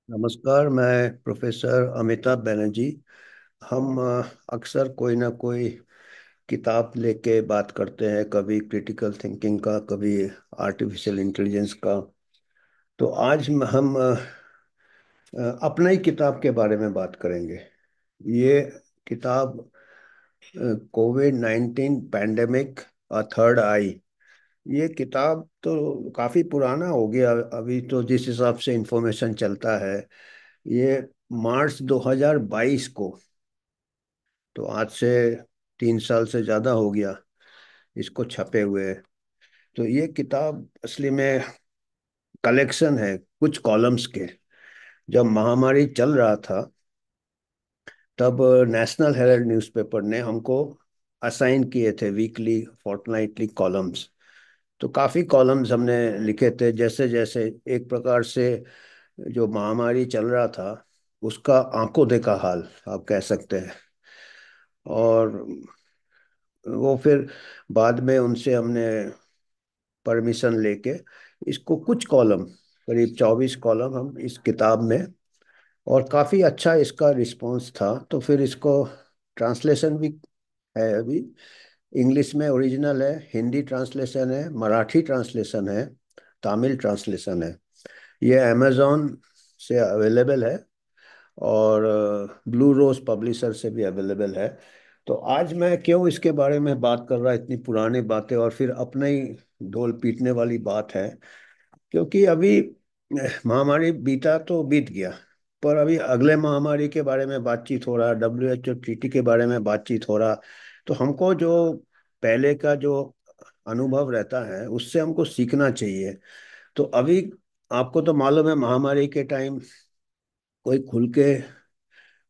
नमस्कार। मैं प्रोफेसर अमिताभ बनर्जी। हम अक्सर कोई ना कोई किताब लेके बात करते हैं, कभी क्रिटिकल थिंकिंग का, कभी आर्टिफिशियल इंटेलिजेंस का। तो आज हम अपना ही किताब के बारे में बात करेंगे। ये किताब कोविड 19 पैंडेमिक अ थर्ड आई। ये किताब तो काफ़ी पुराना हो गया। अभी तो जिस हिसाब से इंफॉर्मेशन चलता है, ये मार्च 2022 को, तो आज से 3 साल से ज़्यादा हो गया इसको छपे हुए। तो ये किताब असली में कलेक्शन है कुछ कॉलम्स के। जब महामारी चल रहा था, तब नेशनल हेराल्ड न्यूज़पेपर ने हमको असाइन किए थे वीकली फोर्टनाइटली कॉलम्स। तो काफ़ी कॉलम्स हमने लिखे थे, जैसे जैसे एक प्रकार से जो महामारी चल रहा था उसका आंखों देखा हाल आप कह सकते हैं। और वो फिर बाद में उनसे हमने परमिशन लेके इसको कुछ कॉलम, करीब 24 कॉलम हम इस किताब में, और काफ़ी अच्छा इसका रिस्पांस था, तो फिर इसको ट्रांसलेशन भी है अभी। इंग्लिश में ओरिजिनल है, हिंदी ट्रांसलेशन है, मराठी ट्रांसलेशन है, तमिल ट्रांसलेशन है। ये अमेजोन से अवेलेबल है और ब्लू रोज पब्लिशर से भी अवेलेबल है। तो आज मैं क्यों इसके बारे में बात कर रहा, इतनी पुरानी बातें और फिर अपने ही ढोल पीटने वाली बात है। क्योंकि अभी महामारी बीता तो बीत गया, पर अभी अगले महामारी के बारे में बातचीत हो रहा, WHO ट्रीटी के बारे में बातचीत हो रहा। तो हमको जो पहले का जो अनुभव रहता है उससे हमको सीखना चाहिए। तो अभी आपको तो मालूम है, महामारी के टाइम कोई खुल के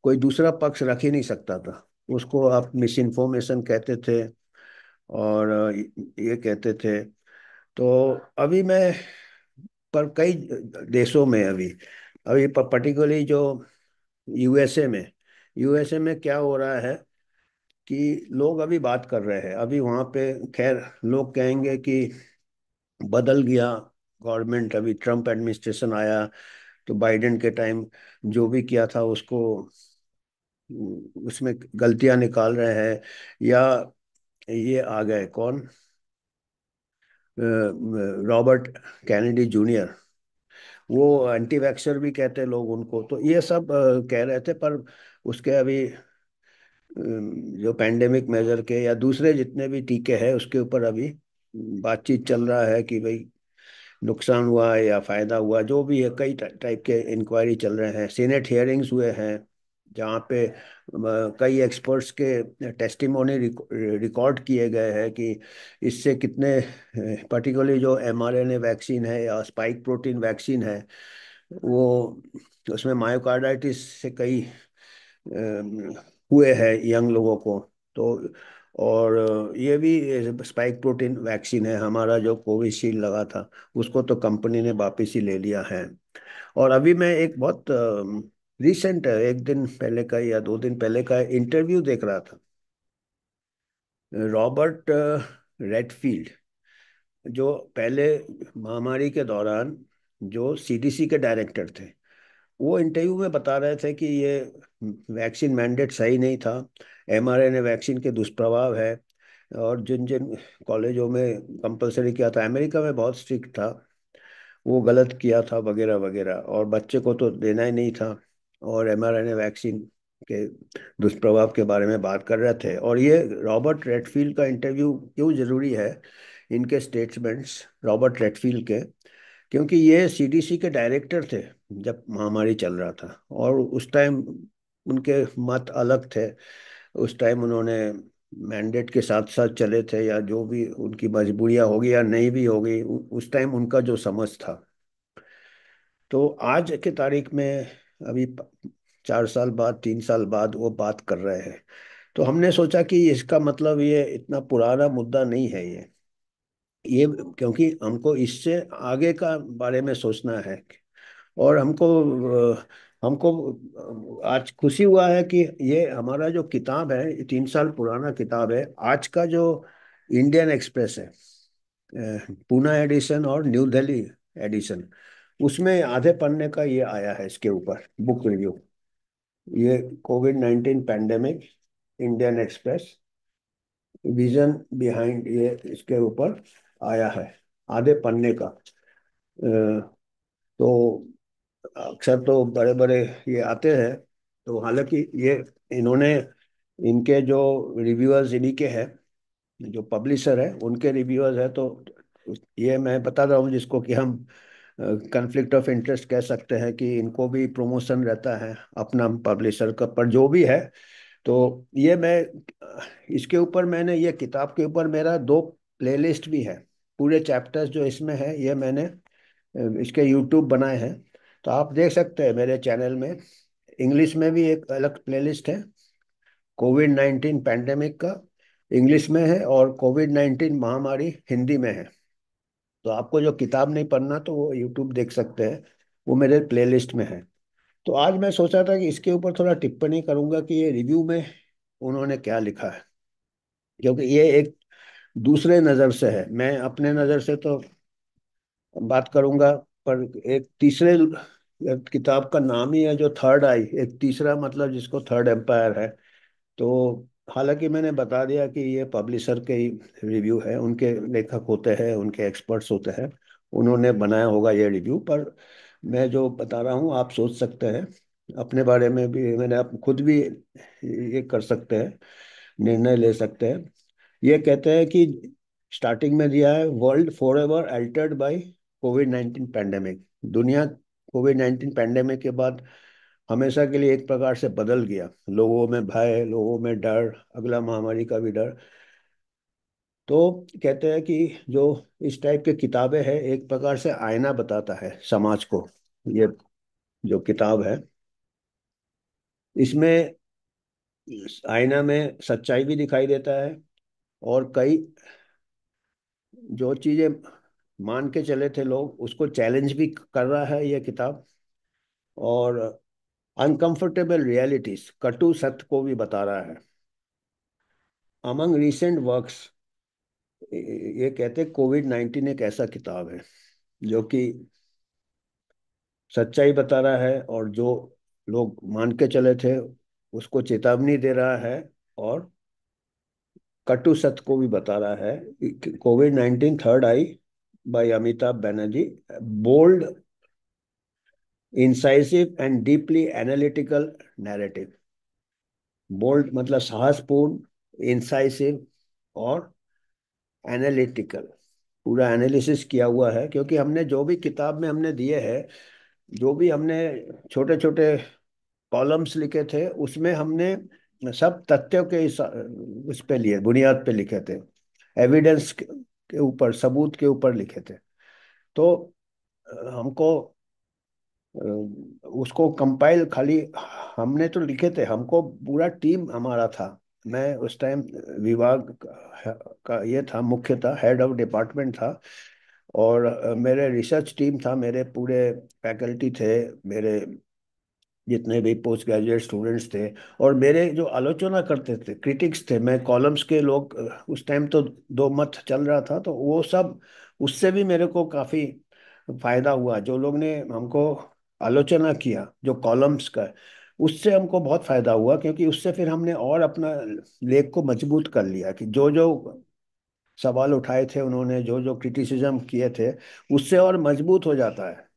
कोई दूसरा पक्ष रख ही नहीं सकता था। उसको आप मिस इन्फॉर्मेशन कहते थे और ये कहते थे। तो अभी मैं, पर कई देशों में अभी अभी पर्टिकुलरली जो यूएसए में क्या हो रहा है कि लोग अभी बात कर रहे हैं। अभी वहाँ पे खैर लोग कहेंगे कि बदल गया गवर्नमेंट, अभी ट्रम्प एडमिनिस्ट्रेशन आया, तो बाइडेन के टाइम जो भी किया था उसको उसमें गलतियां निकाल रहे हैं। या ये आ गए कौन, रॉबर्ट कैनेडी जूनियर, वो एंटी वैक्सर भी कहते हैं लोग उनको। तो ये सब कह रहे थे, पर उसके अभी जो पैंडेमिक मेजर के या दूसरे जितने भी टीके हैं उसके ऊपर अभी बातचीत चल रहा है कि भाई नुकसान हुआ है या फायदा हुआ, जो भी है। कई टाइप के इंक्वायरी चल रहे हैं, सीनेट हियरिंग्स हुए हैं जहाँ पे कई एक्सपर्ट्स के टेस्टिमोनी रिकॉर्ड किए गए हैं कि इससे कितने, पर्टिकुलरली जो mRNA वैक्सीन है या स्पाइक प्रोटीन वैक्सीन है, वो उसमें मायोकार्डाइटिस से कई हुए हैं यंग लोगों को। तो और ये भी स्पाइक प्रोटीन वैक्सीन है, हमारा जो कोविशील्ड लगा था उसको तो कंपनी ने वापस ही ले लिया है। और अभी मैं एक बहुत रिसेंट, एक दिन पहले का या 2 दिन पहले का इंटरव्यू देख रहा था। रॉबर्ट रेडफील्ड, जो पहले महामारी के दौरान जो सीडीसी के डायरेक्टर थे, वो इंटरव्यू में बता रहे थे कि ये वैक्सीन मैंडेट सही नहीं था, mRNA वैक्सीन के दुष्प्रभाव है, और जिन जिन कॉलेजों में कंपलसरी किया था, अमेरिका में बहुत स्ट्रिक्ट था, वो गलत किया था वगैरह वगैरह, और बच्चे को तो देना ही नहीं था। और mRNA वैक्सीन के दुष्प्रभाव के बारे में बात कर रहे थे। और ये रॉबर्ट रेडफील्ड का इंटरव्यू क्यों जरूरी है, इनके स्टेटमेंट्स रॉबर्ट रेडफील्ड के, क्योंकि ये सीडीसी के डायरेक्टर थे जब महामारी चल रहा था, और उस टाइम उनके मत अलग थे। उस टाइम उन्होंने मैंडेट के साथ साथ चले थे, या जो भी उनकी मजबूरियां होगी या नहीं भी होगी, उस टाइम उनका जो समझ था। तो आज के तारीख में अभी 4 साल बाद, 3 साल बाद वो बात कर रहे हैं। तो हमने सोचा कि इसका मतलब ये इतना पुराना मुद्दा नहीं है ये, क्योंकि हमको इससे आगे का बारे में सोचना है। और हमको आज खुशी हुआ है कि ये हमारा जो किताब है, ये 3 साल पुराना किताब है। आज का जो इंडियन एक्सप्रेस है, पूना एडिशन और न्यू दिल्ली एडिशन, उसमें आधे पन्ने का ये आया है इसके ऊपर बुक रिव्यू। ये Covid 19 pandemic, Indian express, vision behind, ये इसके ऊपर आया है, आधे पन्ने का। तो अक्सर तो बड़े बड़े ये आते हैं। तो हालांकि ये इन्होंने, इनके जो रिव्यूअर्स इन्हीं के हैं, जो पब्लिशर है उनके रिव्यूअर्स है। तो ये मैं बता रहा हूँ जिसको कि हम कन्फ्लिक्ट ऑफ इंटरेस्ट कह सकते हैं, कि इनको भी प्रमोशन रहता है अपना पब्लिशर का, पर जो भी है। तो ये मैं इसके ऊपर, मैंने ये किताब के ऊपर मेरा दो प्लेलिस्ट भी है। पूरे चैप्टर्स जो इसमें है ये मैंने इसके यूट्यूब बनाए हैं। तो आप देख सकते हैं मेरे चैनल में। इंग्लिश में भी एक अलग प्लेलिस्ट है, कोविड 19 पैंडेमिक का, इंग्लिश में है, और कोविड 19 महामारी हिंदी में है। तो आपको जो किताब नहीं पढ़ना तो वो यूट्यूब देख सकते हैं, वो मेरे प्लेलिस्ट में है। तो आज मैं सोचा था कि इसके ऊपर थोड़ा टिप्पणी करूंगा कि ये रिव्यू में उन्होंने क्या लिखा है, क्योंकि ये एक दूसरे नज़र से है। मैं अपने नज़र से तो बात करूंगा, पर एक तीसरे किताब का नाम ही है जो थर्ड आई, एक तीसरा मतलब जिसको थर्ड एम्पायर है। तो हालांकि मैंने बता दिया कि ये पब्लिशर के ही रिव्यू है, उनके लेखक होते हैं, उनके एक्सपर्ट्स होते हैं, उन्होंने बनाया होगा ये रिव्यू। पर मैं जो बता रहा हूँ आप सोच सकते हैं अपने बारे में भी, मैंने आप खुद भी ये कर सकते हैं, निर्णय ले सकते हैं। ये कहते हैं कि स्टार्टिंग में दिया है, world for ever Altered by Covid 19 pandemic. दुनिया कोविड 19 पैंडेमिक के बाद हमेशा के लिए एक प्रकार से बदल गया। लोगों में भय, लोगों में डर, अगला महामारी का भी डर। तो कहते हैं कि जो इस टाइप की किताबें हैं एक प्रकार से आईना बताता है समाज को। ये जो किताब है इसमें आईना में सच्चाई भी दिखाई देता है, और कई जो चीजें मान के चले थे लोग उसको चैलेंज भी कर रहा है ये किताब। और अनकंफर्टेबल रियलिटीज, कटु सत्य को भी बता रहा है। अमंग रीसेंट वर्क्स, ये कहते कोविड 19 एक ऐसा किताब है जो कि सच्चाई बता रहा है, और जो लोग मान के चले थे उसको चेतावनी दे रहा है, और कटु सत्य को भी बता रहा है। Covid 19 third eye by Amitabh Banerjee, bold, incisive and deeply analytical narrative. Bold मतलब साहसपूर्ण, इंसाइसिव और एनालिटिकल, पूरा एनालिसिस किया हुआ है। क्योंकि हमने जो भी किताब में हमने दिए हैं, जो भी हमने छोटे छोटे कॉलम्स लिखे थे, उसमें हमने सब तथ्यों के उस पे लिए, बुनियाद पे लिखे थे, एविडेंस के ऊपर, सबूत के ऊपर लिखे थे। तो हमको उसको कंपाइल खाली हमने तो लिखे थे, हमको पूरा टीम हमारा था। मैं उस टाइम विभाग का ये था, मुख्य था, हेड ऑफ डिपार्टमेंट था। और मेरे रिसर्च टीम था, मेरे पूरे फैकल्टी थे, मेरे जितने भी पोस्ट ग्रेजुएट स्टूडेंट्स थे, और मेरे जो आलोचना करते थे, क्रिटिक्स थे, मैं कॉलम्स के लोग, उस टाइम तो दो मत चल रहा था, तो वो सब, उससे भी मेरे को काफ़ी फायदा हुआ। जो लोग ने हमको आलोचना किया जो कॉलम्स का, उससे हमको बहुत फायदा हुआ, क्योंकि उससे फिर हमने और अपना लेख को मजबूत कर लिया, कि जो जो सवाल उठाए थे उन्होंने, जो जो क्रिटिसिज्म किए थे, उससे और मजबूत हो जाता है।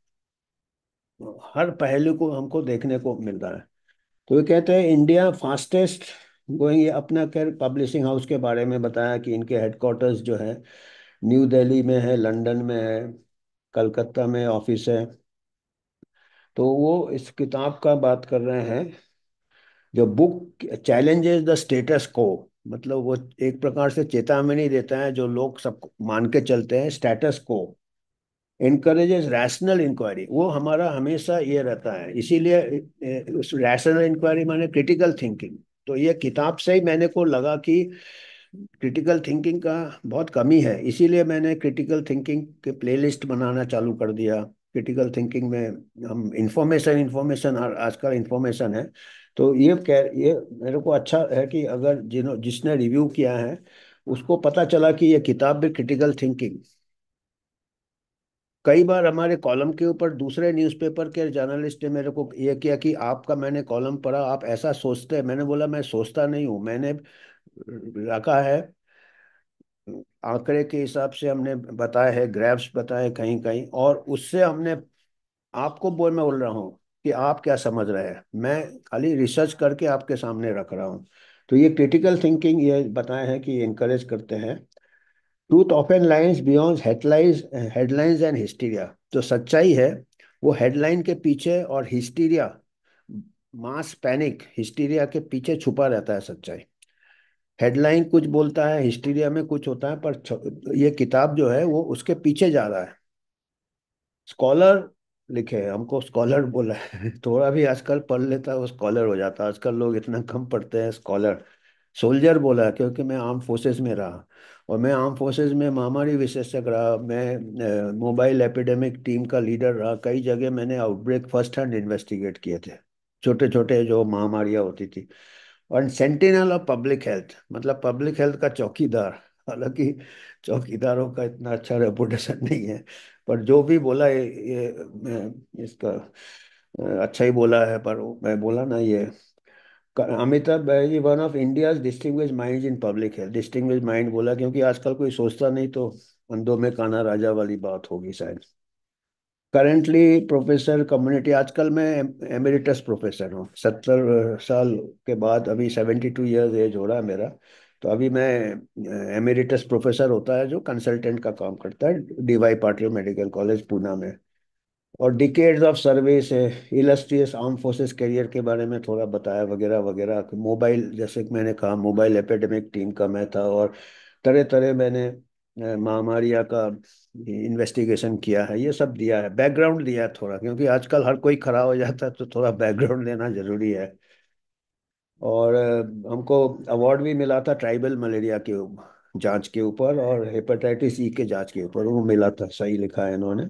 हर पहलू को हमको देखने को मिल रहा है। तो ये कहते हैं इंडिया फास्टेस्ट गोइंग, ये अपना खैर पब्लिशिंग हाउस के बारे में बताया कि इनके हेडक्वार्टर्स जो है न्यू दिल्ली में है, लंदन में है, कलकत्ता में ऑफिस है। तो वो इस किताब का बात कर रहे हैं, जो बुक चैलेंजेस द स्टेटस को, मतलब वो एक प्रकार से चेतावनी देता है जो लोग सब मान के चलते हैं स्टेटस को, इनकरेजेस रैशनल इंक्वायरी, वो हमारा हमेशा ये रहता है। इसीलिए उस रैशनल इंक्वायरी माने क्रिटिकल थिंकिंग। तो ये किताब से ही मैंने को लगा कि क्रिटिकल थिंकिंग का बहुत कमी है, इसीलिए मैंने क्रिटिकल थिंकिंग के प्लेलिस्ट बनाना चालू कर दिया। क्रिटिकल थिंकिंग में हम इंफॉर्मेशन इंफॉर्मेशन आजकल इंफॉर्मेशन है। तो ये मेरे को अच्छा है कि अगर जिसने रिव्यू किया है उसको पता चला कि ये किताब भी क्रिटिकल थिंकिंग कई बार हमारे कॉलम के ऊपर दूसरे न्यूज़पेपर के जर्नलिस्ट ने मेरे को ये किया कि आपका मैंने कॉलम पढ़ा, आप ऐसा सोचते हैं। मैंने बोला मैं सोचता नहीं हूँ, मैंने रखा है आंकड़े के हिसाब से हमने बताया है, ग्राफ्स बताए कहीं कहीं, और उससे हमने आपको मैं बोल रहा हूँ कि आप क्या समझ रहे हैं, मैं खाली रिसर्च करके आपके सामने रख रहा हूँ। तो ये क्रिटिकल थिंकिंग ये बताए हैं कि इनकरेज करते हैं। Truth often lines beyond headlines, headlines and hysteria. जो सच्चाई है वो हेडलाइन के पीछे और हिस्टीरिया, मास पैनिक हिस्टीरिया के पीछे छुपा रहता है सच्चाई। हेडलाइन कुछ बोलता है, हिस्टीरिया में कुछ होता है, पर ये किताब जो है वो उसके पीछे जा रहा है। स्कॉलर लिखे हैं, हमको स्कॉलर बोला है। थोड़ा भी आजकल पढ़ लेता है वो स्कॉलर हो जाता है। आजकल लोग इतना कम पढ़ते हैं स्कॉलर। सोल्जर बोला है क्योंकि मैं आर्म फोर्सेस में रहा, और मैं आर्म फोर्सेस में महामारी विशेषज्ञ रहा, मैं मोबाइल एपिडेमिक टीम का लीडर रहा। कई जगह मैंने आउटब्रेक फर्स्ट हैंड इन्वेस्टिगेट किए थे, छोटे छोटे जो महामारियां होती थी। और सेंटिनल ऑफ पब्लिक हेल्थ, मतलब पब्लिक हेल्थ का चौकीदार। हालांकि चौकीदारों का इतना अच्छा रेपुटेशन नहीं है, पर जो भी बोला इसका अच्छा ही बोला है। पर मैं बोला ना ये Amitabh Banerjee one of India's distinguish mind in public health. Distinguish mind बोला क्योंकि आजकल कोई सोचता नहीं, तो अंधों में काना राजा वाली बात होगी शायद। करेंटली प्रोफेसर कम्युनिटी, आजकल मैं एमेरिटस प्रोफेसर हूँ। 70 साल के बाद, अभी 72 ईयर्स एज हो रहा है मेरा। तो अभी मैं एमेरिटस प्रोफेसर होता है जो कंसल्टेंट का काम करता है DY Patil medical college Poona में। और डिकेड्स ऑफ सर्विस है, इलस्ट्रियस आर्म फोर्सेस करियर के बारे में थोड़ा बताया वगैरह वगैरह। मोबाइल, जैसे कि मैंने कहा, मोबाइल एपिडेमिक टीम का मैं था, और तरह तरह मैंने महामारियाँ का इन्वेस्टिगेशन किया है। ये सब दिया है, बैकग्राउंड दिया है थोड़ा, क्योंकि आजकल हर कोई खड़ा हो जाता है तो थोड़ा बैकग्राउंड देना जरूरी है। और हमको अवार्ड भी मिला था ट्राइबल मलेरिया के जांच के ऊपर, और हेपेटाइटिस ई के जांच के ऊपर वो मिला था। सही लिखा है इन्होंने।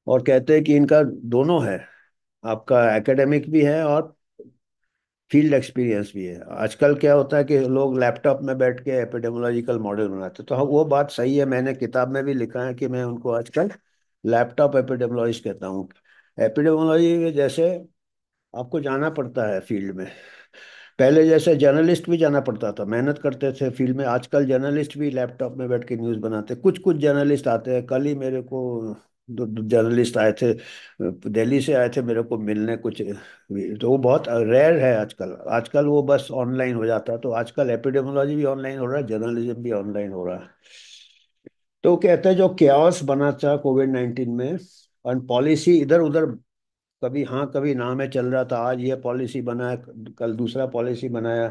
और कहते हैं कि इनका दोनों है, आपका एकेडमिक भी है और फील्ड एक्सपीरियंस भी है। आजकल क्या होता है कि लोग लैपटॉप में बैठ के एपिडेमोलॉजिकल मॉडल बनाते हैं, तो हाँ वो बात सही है। मैंने किताब में भी लिखा है कि मैं उनको आजकल लैपटॉप एपिडेमोलॉजिस्ट कहता हूँ। एपिडेमोलॉजी जैसे आपको जाना पड़ता है फील्ड में। पहले जैसे जर्नलिस्ट भी जाना पड़ता था, मेहनत करते थे फील्ड में। आजकल जर्नलिस्ट भी लैपटॉप में बैठ के न्यूज़ बनाते, कुछ कुछ जर्नलिस्ट आते हैं। कल ही मेरे को दो जर्नलिस्ट आए थे, दिल्ली से आए थे मेरे को मिलने कुछ। तो वो बहुत रेयर है आजकल। आजकल वो बस ऑनलाइन हो जाता है। तो आजकल एपिडेमोलॉजी भी ऑनलाइन हो रहा है, जर्नलिज्म भी ऑनलाइन हो रहा है। तो कहते हैं जो क्यास बना था कोविड 19 में, और पॉलिसी इधर उधर, कभी हाँ कभी ना में चल रहा था। आज ये पॉलिसी बनाया, कल दूसरा पॉलिसी बनाया।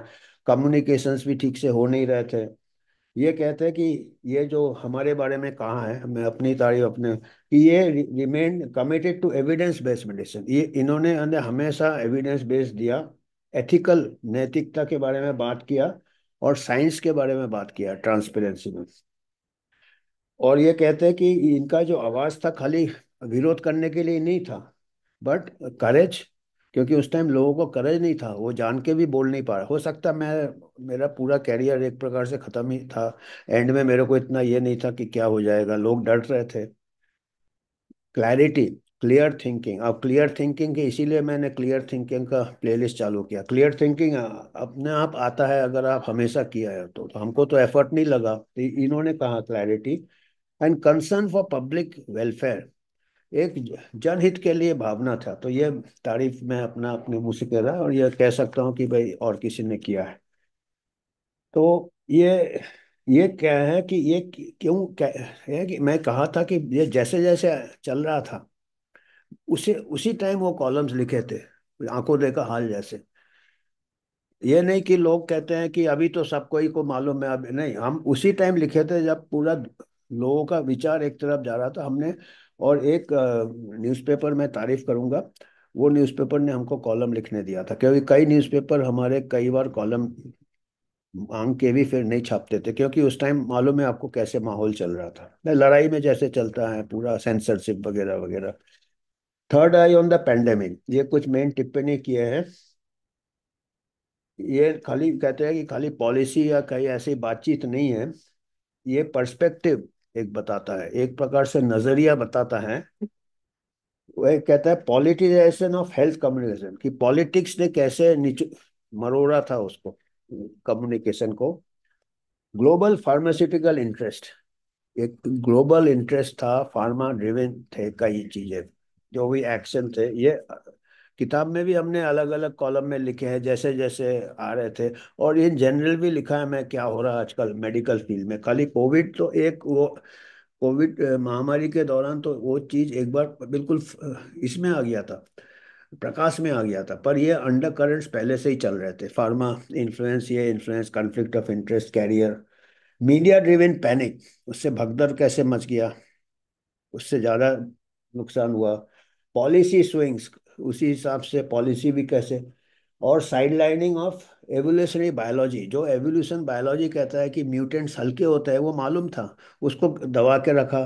कम्युनिकेशंस भी ठीक से हो नहीं रहे थे। ये कहते हैं कि ये जो हमारे बारे में कहा है, मैं अपनी तारीफ अपने, कि ये remain committed to evidence based medicine. ये इन्होंने हमेशा एविडेंस बेस्ड दिया, एथिकल नैतिकता के बारे में बात किया, और साइंस के बारे में बात किया ट्रांसपेरेंसी में। और ये कहते हैं कि इनका जो आवाज था खाली विरोध करने के लिए नहीं था, बट करेज। क्योंकि उस टाइम लोगों को करेज नहीं था, वो जान के भी बोल नहीं पा रहा। हो सकता मैं, मेरा पूरा कैरियर एक प्रकार से खत्म ही था। एंड में मेरे को इतना ये नहीं था कि क्या हो जाएगा, लोग डर रहे थे। Clarity, clear thinking. अब क्लियर थिंकिंग के इसीलिए मैंने क्लियर थिंकिंग का प्लेलिस्ट चालू किया। क्लियर थिंकिंग अपने आप आता है अगर आप हमेशा किया है तो हमको तो एफर्ट नहीं लगा। तो इन्होंने कहा clarity and concern for public welfare, एक जनहित के लिए भावना था। तो ये तारीफ मैं अपने मुंह से कह रहा, और ये कह सकता हूँ कि भाई और किसी ने किया है। तो ये क्या है कि ये क्यों क्या है कि मैं कहा था कि ये जैसे जैसे चल रहा था, उसे उसी टाइम वो कॉलम्स लिखे थे, आंखों देखा हाल जैसे। ये नहीं कि लोग कहते हैं कि अभी तो सबको ही को मालूम है, अब नहीं। हम उसी टाइम लिखे थे जब पूरा लोगों का विचार एक तरफ जा रहा था। हमने, और एक न्यूज़पेपर मैं तारीफ करूंगा, वो न्यूज़पेपर ने हमको कॉलम लिखने दिया था। क्योंकि कई न्यूज़पेपर हमारे कई बार कॉलम मांग के भी फिर नहीं छापते थे, क्योंकि उस टाइम मालूम है आपको कैसे माहौल चल रहा था, लड़ाई में जैसे चलता है पूरा सेंसरशिप वगैरह वगैरह। Third I on the pandemic, ये कुछ मेन टिप्पणी किए हैं। ये खाली कहते हैं कि खाली पॉलिसी या कहीं ऐसी बातचीत नहीं है, ये पर्सपेक्टिव एक बताता है, एक प्रकार से नजरिया बताता है। वो एक कहता है पॉलिटिजाइजेशन ऑफ हेल्थ कम्युनिकेशन, कि पॉलिटिक्स ने कैसे मरोड़ा था उसको, कम्युनिकेशन को। ग्लोबल फार्मास्यूटिकल इंटरेस्ट, एक ग्लोबल इंटरेस्ट था, फार्मा ड्रिवन थे कई चीजें, जो भी एक्शन थे ये किताब में भी हमने अलग अलग कॉलम में लिखे हैं जैसे जैसे आ रहे थे। और इन जनरल भी लिखा है मैं, क्या हो रहा है आजकल मेडिकल फील्ड में। खाली कोविड तो एक वो, कोविड महामारी के दौरान तो वो चीज एक बार बिल्कुल इसमें आ गया था, प्रकाश में आ गया था, पर ये अंडर करंट्स पहले से ही चल रहे थे। फार्मा इन्फ्लुएंस, ये influence, conflict of interest, career, media driven panic, उससे भगदड़ कैसे मच गया, उससे ज्यादा नुकसान हुआ। पॉलिसी स्विंग्स, उसी हिसाब से पॉलिसी भी कैसे। और साइडलाइनिंग ऑफ एवोल्यूशनरी बायोलॉजी, जो एवोल्यूशन बायोलॉजी कहता है कि म्यूटेंट्स हल्के होते हैं, वो मालूम था, उसको दबा के रखा।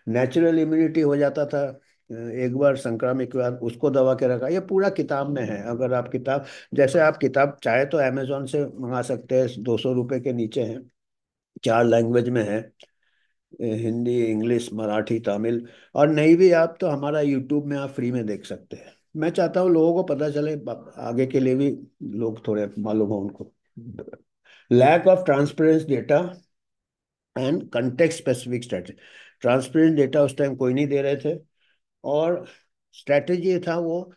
नेचुरल इम्यूनिटी हो जाता था एक बार संक्रामक के बाद, उसको दबा के रखा। ये पूरा किताब में है। अगर आप किताब, जैसे आप किताब चाहे तो अमेजोन से मंगा सकते हैं, 200 रुपये के नीचे है, 4 लैंग्वेज में है, हिंदी, इंग्लिश, मराठी, तमिल। और नहीं भी आप तो हमारा यूट्यूब में आप फ्री में देख सकते हैं। मैं चाहता हूँ लोगों को पता चले, आगे के लिए भी लोग थोड़े मालूम हो उनको। Lack of transparence data and context specific strategy, transparent data उस टाइम कोई नहीं दे रहे थे। और स्ट्रेटेजी था वो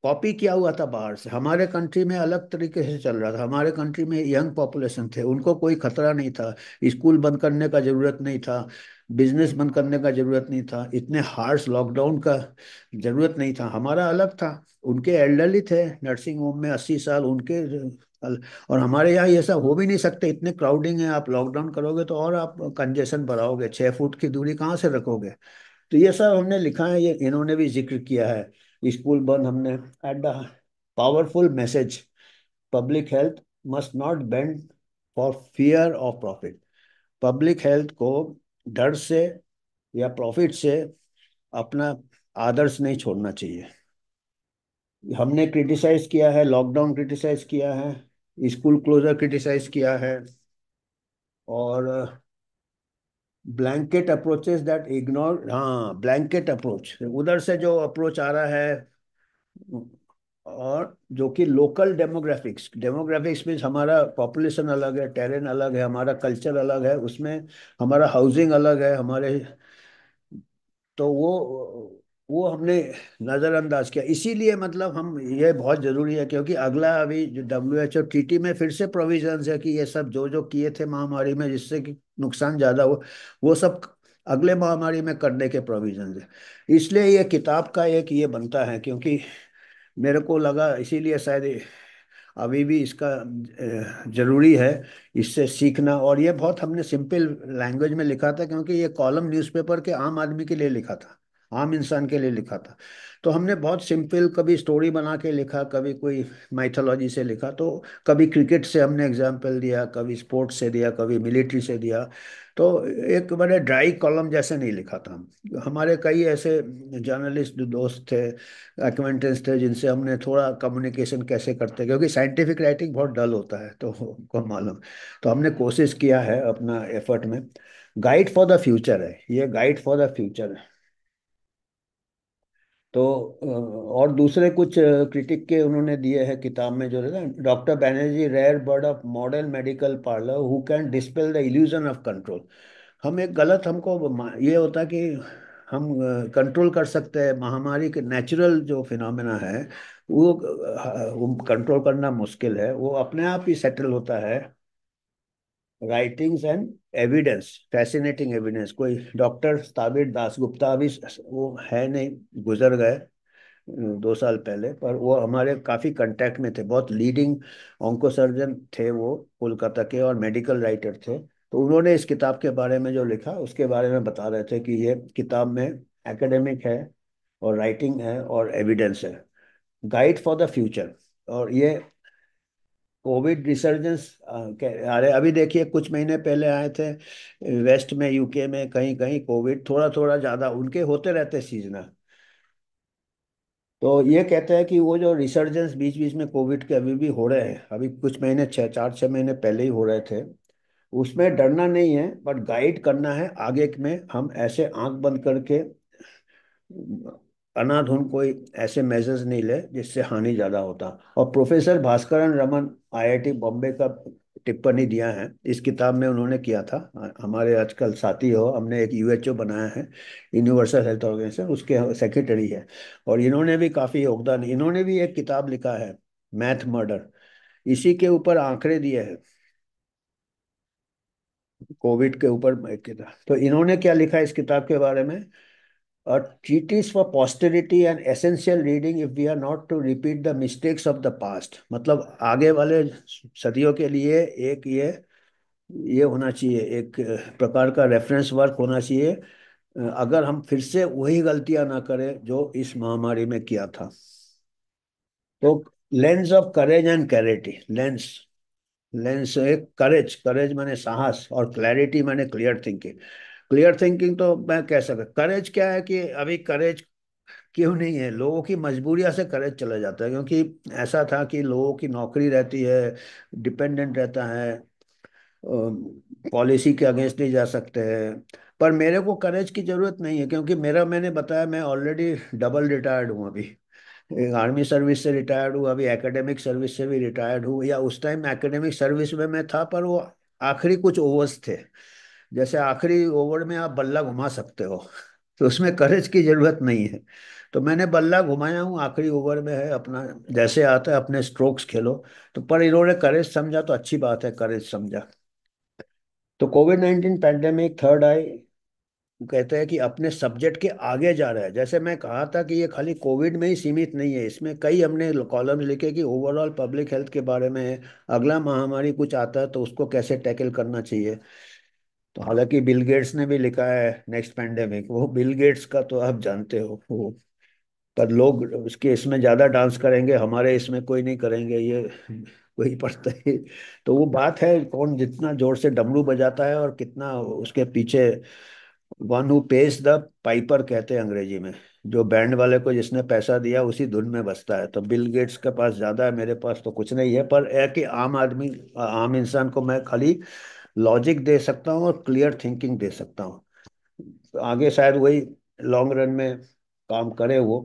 कॉपी किया हुआ था बाहर से। हमारे कंट्री में अलग तरीके से चल रहा था, हमारे कंट्री में यंग पॉपुलेशन थे, उनको कोई खतरा नहीं था, स्कूल बंद करने का जरूरत नहीं था, बिजनेस बंद करने का जरूरत नहीं था, इतने हार्श लॉकडाउन का जरूरत नहीं था। हमारा अलग था। उनके एल्डरली थे नर्सिंग होम में, 80 साल उनके और हमारे यहाँ ये सब हो भी नहीं सकते, इतने क्राउडिंग है। आप लॉकडाउन करोगे तो और आप कंजेशन बढ़ाओगे, 6 फुट की दूरी कहाँ से रखोगे। तो ये सब हमने लिखा है, ये इन्होंने भी जिक्र किया है। स्कूल बंद हमने, at the powerful message, public health must not bend for fear of profit. Public health को डर से या प्रॉफिट से अपना आदर्श नहीं छोड़ना चाहिए। हमने क्रिटिसाइज किया है, लॉकडाउन क्रिटिसाइज किया है, स्कूल क्लोजर क्रिटिसाइज किया है, और ब्लैंकेट अप्रोचेस दैट इग्नोर, हाँ ब्लैंकेट अप्रोच, उधर से जो अप्रोच आ रहा है। और जो कि लोकल डेमोग्राफिक्स, डेमोग्राफिक्स मीन्स हमारा पॉपुलेशन अलग है, टेरेन अलग है, हमारा कल्चर अलग है, उसमें हमारा हाउसिंग अलग है हमारे। तो वो हमने नज़रअंदाज किया। इसीलिए मतलब हम, ये बहुत ज़रूरी है क्योंकि अगला अभी जो WHO TT में फिर से प्रोविजंस है कि ये सब जो जो किए थे महामारी में जिससे कि नुकसान ज़्यादा हो, वो सब अगले महामारी में करने के प्रोविजंस है। इसलिए ये किताब का एक ये बनता है, क्योंकि मेरे को लगा इसीलिए शायद अभी भी इसका जरूरी है इससे सीखना। और ये बहुत हमने सिंपल लैंग्वेज में लिखा था, क्योंकि ये कॉलम न्यूज़पेपर के आम आदमी के लिए लिखा था, आम इंसान के लिए लिखा था। तो हमने बहुत सिंपल, कभी स्टोरी बना के लिखा, कभी कोई माइथोलॉजी से लिखा, तो कभी क्रिकेट से हमने एग्जाम्पल दिया, कभी स्पोर्ट्स से दिया, कभी मिलिट्री से दिया। तो एक बड़े ड्राई कॉलम जैसे नहीं लिखा था। हमारे कई ऐसे जर्नलिस्ट दोस्त थे, एक्वेंटेंस थे, जिनसे हमने थोड़ा कम्युनिकेशन कैसे करते हैं, क्योंकि साइंटिफिक राइटिंग बहुत डल होता है तो हमको मालूम। तो हमने कोशिश किया है अपना एफर्ट में। गाइड फॉर द फ्यूचर है ये, गाइड फॉर द फ्यूचर है। तो और दूसरे कुछ क्रिटिक के उन्होंने दिए हैं किताब में, जो है ना, doctor Banerjee rare bird of modern medical parlour who can dispel the illusion of control. हम एक गलत, हमको ये होता है कि हम कंट्रोल कर सकते हैं महामारी के, नेचुरल जो फिनोमेना है वो कंट्रोल करना मुश्किल है, वो अपने आप ही सेटल होता है। Writings and evidence, fascinating evidence. कोई डॉक्टर ताबिर दासगुप्ता अभी वो है नहीं, गुजर गए 2 साल पहले, पर वो हमारे काफ़ी कांटेक्ट में थे, बहुत लीडिंग ऑन्को सर्जन थे वो, कोलकाता के, और मेडिकल राइटर थे। तो उन्होंने इस किताब के बारे में जो लिखा उसके बारे में बता रहे थे कि ये किताब में एकेडमिक है और राइटिंग है और एविडेंस है, गाइड फॉर द फ्यूचर। और ये कोविड रिसर्जेंस, अरे अभी देखिए कुछ महीने पहले आए थे वेस्ट में, यूके में, कहीं कहीं कोविड थोड़ा थोड़ा ज़्यादा उनके होते रहते सीजनल। तो ये कहते हैं कि वो जो रिसर्जेंस बीच बीच में कोविड के अभी भी हो रहे हैं, अभी कुछ महीने, 6 4 6 महीने पहले ही हो रहे थे, उसमें डरना नहीं है, बट गाइड करना है आगे में। हम ऐसे आंख बंद करके अनाधुन कोई ऐसे मेजर्स नहीं ले जिससे हानि ज्यादा होता। और प्रोफेसर भास्करन रमन आईआईटी बॉम्बे का टिप्पणी दिया है इस किताब में, उन्होंने किया था। हमारे आजकल साथी हो, हमने एक यूएचओ बनाया है, यूनिवर्सल हेल्थ ऑर्गेनाइजेशन, उसके सेक्रेटरी है। और इन्होंने भी काफी योगदान, इन्होंने भी एक किताब लिखा है, मैथ मर्डर, इसी के ऊपर आंकड़े दिए हैं, कोविड के ऊपर एक किताब। तो इन्होंने क्या लिखा है इस किताब के बारे में? A treatise for posterity and essential reading if we are not to repeat the mistakes of the past। मतलब आगे वाले सदियों के लिए एक ये होना चाहिए, एक प्रकार का रेफरेंस वर्क होना चाहिए, अगर हम फिर से वही गलतियां ना करें जो इस महामारी में किया था। तो lens of courage and clarity, lens, lens एक करेज, करेज माने साहस, और क्लैरिटी माने क्लियर थिंकिंग। क्लियर थिंकिंग तो मैं कह सकता, करेज क्या है कि अभी करेज क्यों नहीं है, लोगों की मजबूरियां से करेज चला जाता है, क्योंकि ऐसा था कि लोगों की नौकरी रहती है, डिपेंडेंट रहता है, पॉलिसी के अगेंस्ट नहीं जा सकते हैं। पर मेरे को करेज की जरूरत नहीं है, क्योंकि मेरा, मैंने बताया, मैं ऑलरेडी डबल रिटायर्ड हूँ अभी। एक आर्मी सर्विस से रिटायर्ड हूँ, अभी एकेडमिक सर्विस से भी रिटायर्ड हूँ, या उस टाइम एकेडमिक सर्विस में मैं था, पर वो आखिरी कुछ ओवर्स थे। जैसे आखिरी ओवर में आप बल्ला घुमा सकते हो, तो उसमें करेज की जरूरत नहीं है। तो मैंने बल्ला घुमाया हूँ, आखिरी ओवर में है, अपना जैसे आता है अपने स्ट्रोक्स खेलो। तो पर इन्होंने करेज समझा तो अच्छी बात है, करेज समझा। तो कोविड 19 पैंडेमिक थर्ड आई कहते हैं कि अपने सब्जेक्ट के आगे जा रहा है। जैसे मैं कहा था कि ये खाली कोविड में ही सीमित नहीं है, इसमें कई हमने कॉलम लिखे कि ओवरऑल पब्लिक हेल्थ के बारे में है। अगला महामारी कुछ आता है तो उसको कैसे टैकल करना चाहिए। तो हालांकि बिल गेट्स ने भी लिखा है नेक्स्ट पैंडेमिक, वो बिल गेट्स का तो आप जानते हो वो, पर लोग उसके इसमें ज्यादा डांस करेंगे, हमारे इसमें कोई नहीं करेंगे, ये कोई पड़ता है। तो वो बात है, कौन जितना जोर से डमरू बजाता है और कितना उसके पीछे, one who page the Piper कहते हैं अंग्रेजी में, जो बैंड वाले को जिसने पैसा दिया उसी धुन में बजता है। तो बिल गेट्स के पास ज्यादा है, मेरे पास तो कुछ नहीं है, पर है कि आम आदमी, आम इंसान को मैं खाली लॉजिक दे सकता हूँ और क्लियर थिंकिंग दे सकता हूँ। तो आगे शायद वही लॉन्ग रन में काम करे वो।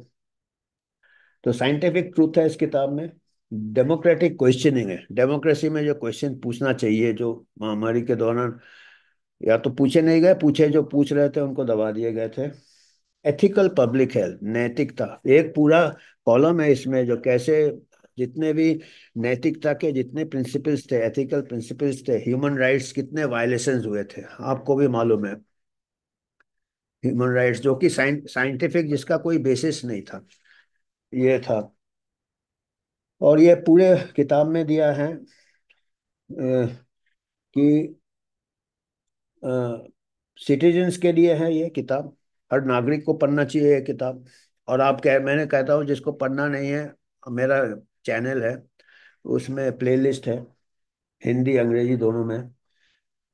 तो साइंटिफिक ट्रूथ है इस किताब में, डेमोक्रेटिक क्वेश्चनिंग है, डेमोक्रेसी में जो क्वेश्चन पूछना चाहिए, जो महामारी के दौरान या तो पूछे नहीं गए, पूछे जो पूछ रहे थे उनको दबा दिए गए थे। एथिकल पब्लिक हेल्थ, नैतिकता, एक पूरा कॉलम है इसमें, जो कैसे जितने भी नैतिकता के जितने प्रिंसिपल्स थे, एथिकल प्रिंसिपल्स थे, ह्यूमन राइट्स कितने वायलेशंस हुए थे, आपको भी मालूम है। ह्यूमन राइट्स जो कि साइंटिफिक, जिसका कोई बेसिस नहीं था, ये था। और ये पूरे किताब में दिया है कि सिटीजन्स के लिए है ये किताब, हर नागरिक को पढ़ना चाहिए ये किताब। और आप कह, मैंने कहता हूँ जिसको पढ़ना नहीं है, मेरा चैनल है, उसमें प्लेलिस्ट है, हिंदी अंग्रेजी दोनों में।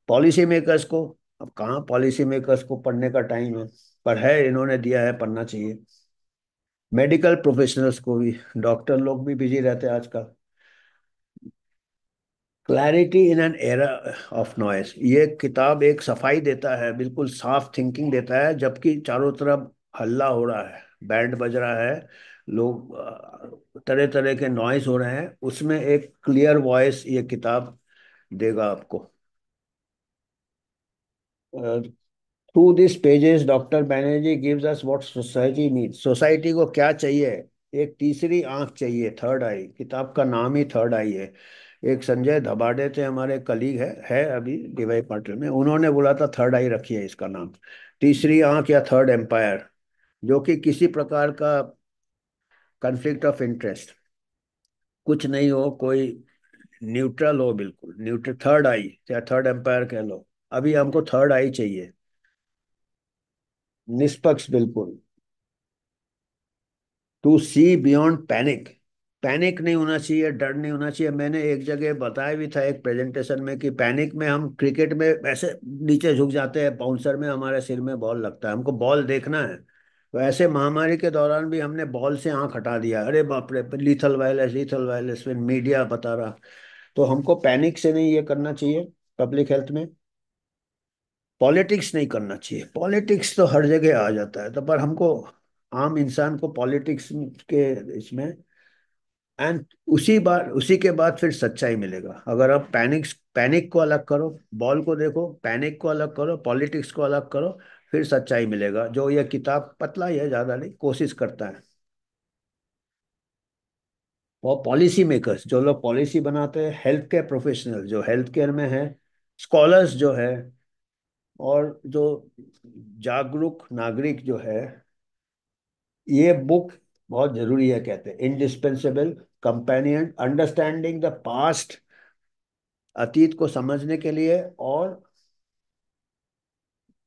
पॉलिसी मेकर्स को, अब कहाँ पॉलिसी मेकर्स को पढ़ने का टाइम है, पर है, इन्होंने दिया है, पढ़ना चाहिए। मेडिकल प्रोफेशनल्स को भी, डॉक्टर लोग भी बिजी रहते हैं आजकल। Clarity in an era of noise, ये किताब एक सफाई देता है, बिल्कुल साफ थिंकिंग देता है, जबकि चारों तरफ हल्ला हो रहा है, बैंड बज रहा है, लोग तरह तरह के नॉइस हो रहे हैं, उसमें एक क्लियर वॉइस ये किताब देगा आपको। Through this pages doctor Banerjee gives us what society needs, society को क्या चाहिए, एक तीसरी आंख चाहिए, थर्ड आई, किताब का नाम ही थर्ड आई है। एक संजय धबाड़े थे हमारे कलीग, है अभी डीवाई पाटिल में, उन्होंने बोला था थर्ड आई रखिए इसका नाम, तीसरी आंख या थर्ड एम्पायर, जो कि किसी प्रकार का कन्फ्लिक्ट ऑफ इंटरेस्ट कुछ नहीं हो, कोई न्यूट्रल हो, बिल्कुल न्यूट्रल, थर्ड आई या थर्ड एम्पायर कह लो, अभी हमको थर्ड आई चाहिए, निष्पक्ष बिल्कुल। To see beyond panic, panic नहीं होना चाहिए, डर नहीं होना चाहिए। मैंने एक जगह बताया भी था एक प्रेजेंटेशन में कि पैनिक में हम क्रिकेट में ऐसे नीचे झुक जाते हैं, बाउंसर में हमारे सिर में बॉल लगता है, हमको बॉल देखना है। तो ऐसे महामारी के दौरान भी हमने बॉल से आंख हटा दिया, अरे बाप रे, लीथल वायलेंस, लीथल वायलेंस, फिर मीडिया बता रहा। तो हमको पैनिक से नहीं ये करना चाहिए, पब्लिक हेल्थ में पॉलिटिक्स नहीं करना चाहिए। पॉलिटिक्स तो हर जगह आ जाता है, तो पर हमको आम इंसान को पॉलिटिक्स के इसमें एंड उसी के बाद फिर सच्चाई मिलेगा। अगर आप पैनिक को अलग करो, बॉल को देखो, पैनिक को अलग करो, पॉलिटिक्स को अलग करो, फिर सच्चाई मिलेगा। जो ये किताब पतला ही है, ज्यादा नहीं, कोशिश करता है। और पॉलिसी मेकर्स, जो लोग पॉलिसी बनाते हैं, हेल्थ केयर प्रोफेशनल जो हेल्थ केयर में है, स्कॉलर्स जो है, और जो जागरूक नागरिक जो है, ये बुक बहुत जरूरी है। कहते हैं indispensable companion understanding the past, अतीत को समझने के लिए और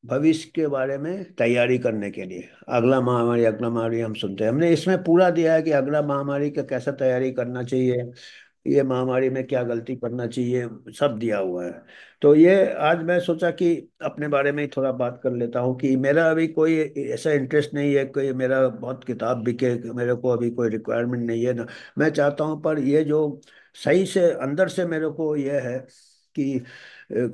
भविष्य के बारे में तैयारी करने के लिए। अगला महामारी हम सुनते हैं, हमने इसमें पूरा दिया है कि अगला महामारी का कैसे तैयारी करना चाहिए, ये महामारी में क्या गलती करना चाहिए, सब दिया हुआ है। तो ये आज मैं सोचा कि अपने बारे में ही थोड़ा बात कर लेता हूँ कि मेरा अभी कोई ऐसा इंटरेस्ट नहीं है कि मेरा बहुत किताब बिके, मेरे को अभी कोई रिक्वायरमेंट नहीं है ना। मैं चाहता हूँ, पर ये जो सही से अंदर से मेरे को ये है कि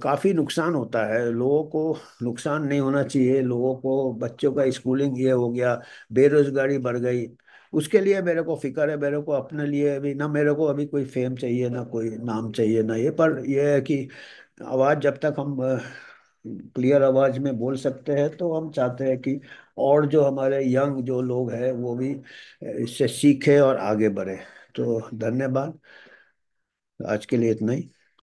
काफी नुकसान होता है लोगों को। नुकसान नहीं होना चाहिए लोगों को। बच्चों का स्कूलिंग ये हो गया, बेरोजगारी बढ़ गई, उसके लिए मेरे को फिक्र है। मेरे को अपने लिए अभी ना, मेरे को अभी कोई फेम चाहिए ना कोई नाम चाहिए ना ये, पर ये है कि आवाज जब तक हम क्लियर आवाज में बोल सकते हैं, तो हम चाहते हैं कि और जो हमारे यंग जो लोग हैं वो भी इससे सीखे और आगे बढ़े। तो धन्यवाद, आज के लिए इतना ही।